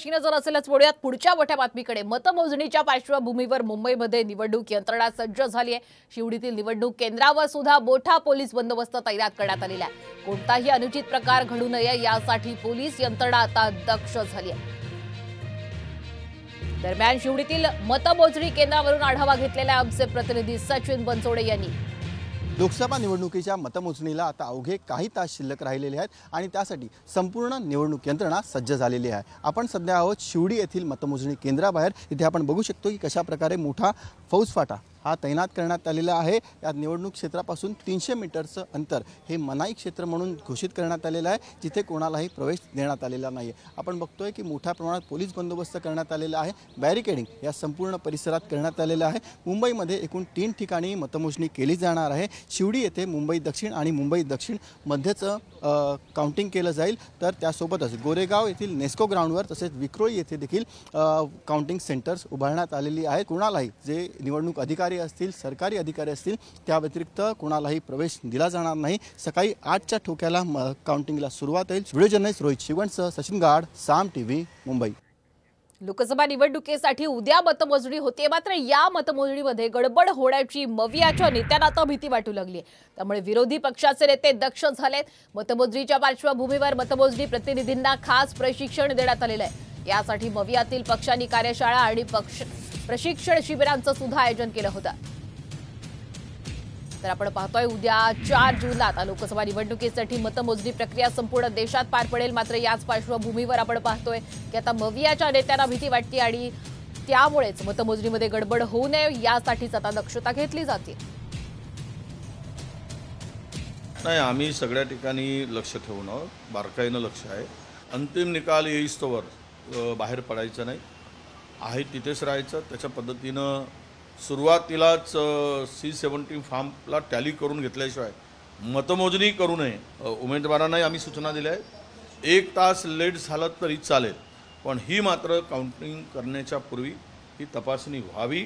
नजर असेलच बोलूयात पुढच्या मोठ्या बातमीकडे। मतमोजणीच्या पार्श्वभूमीवर मुंबईमध्ये निवडणूक यंत्रणा सज्ज झाली आहे। शिवडीतील निवडणूक केंद्रावर सुद्धा मोठा पोलीस बंदोबस्त तैनात करण्यात आलेला आहे। कोणताही अनुचित प्रकार घडू नये यासाठी पोलीस यंत्रणा आता दक्ष झाली आहे। दरम्यान शिवडीतील मतमोजणी केंद्रावरून आढावा घेतलेला आमचे प्रतिनिधी सचिन बनसोडे यांनी लोकसभा निवडणुकीच्या मतमोजणीला आता अवघे काही तास शिल्लक राहिलेले आहेत आणि त्यासाठी संपूर्ण निवडणूक यंत्रणा सज्ज झालेली आहे। आपण सध्या आहोत शिवडी येथील मतमोजणी केंद्राबाहेर। इथे आपण बघू शकतो की कशा प्रकारे मोठा फौजफाटा हा तैनात करण्यात आलेला आहे। या निवडणूक क्षेत्रापासून 300 मीटरचं अंतर हे मनाई क्षेत्र म्हणून घोषित करण्यात आलेलं आहे, जिथे कोणालाही प्रवेश देण्यात आलेला नाही। आपण बघतोय की मोठ्या प्रमाणात पोलीस बंदोबस्त करण्यात आलेला आहे। बॅरिकेडिंग या संपूर्ण परिसरात करण्यात आलेलं आहे। मुंबईमध्ये एकूण 3 ठिकाणी मतमोजणी केली जाणार आहे। शिवडी येथे मुंबई दक्षिण आणि मुंबई दक्षिण मध्येच काउंटिंग केलं जाईल, तर त्यासोबतच गोरेगाव येथील नेस्को ग्राउंडवर तसेच विक्रोळी येथे देखील काउंटिंग सेंटर्स उभारण्यात आलेली आहेत। कोणालाही जे निवडणूक अधिकारी असतील, सरकारी अधिकारी असतील, त्या व्यतिरिक्त कोणालाही प्रवेश दिला जाणार नाही। सकाळी 8च्या ठोक्याला काउंटिंगला सुरुवात होईल। व्हिडिओ जर्नलिस्ट रोहित शिवणसह सचिन गाड, साम टीव्ही, मुंबई। लोकसभा निवडणुकीसाठी उद्या मतमोजणी होते, मात्र या मतमोजणीमध्ये गडबड होण्याची मवियाच्या नेत्यांना आता भीती वाटू लागली। त्यामुळे विरोधी पक्षाचे नेते दक्ष झालेत। मतमोजणीच्या पार्श्वभूमीवर मतमोजणी प्रतिनिधींना खास प्रशिक्षण देण्यात आलेलं आहे। यासाठी मवियातील पक्षांनी कार्यशाळा आणि प्रशिक्षण शिबिरांचं सुद्धा आयोजन केलं होतं। तर आपण पाहतोय उद्या 4 जूनला आता लोकसभा निवडणुकीसाठी मतमोजणी प्रक्रिया संपूर्ण देशात पार पडेल। मात्र याच पार्श्वभूमीवर आपण पाहतोय की आता मवियाच्या नेत्यांना भीती वाटते आणि त्यामुळेच मतमोजणीमध्ये गडबड होऊ नये यासाठीच आता दक्षता घेतली जाते। नाही, आम्ही सगळ्या ठिकाणी लक्ष ठेवून आहोत, बारकाईनं लक्ष आहे। अंतिम निकाल येईस्तोवर बाहेर पडायचं नाही, आहे तिथेच राहायचं। त्याच्या पद्धतीनं सुरुवातीलाच C-17 फॉर्मला टॅली करून घेतल्याशिवाय मतमोजणी करू नये। उमेदवारांनाही आम्ही सूचना दिल्या आहेत। 1 तास लेट झालं तरी चालेल, पण ही मात्र काउंटिंग करण्याच्या पूर्वी ही तपासणी व्हावी।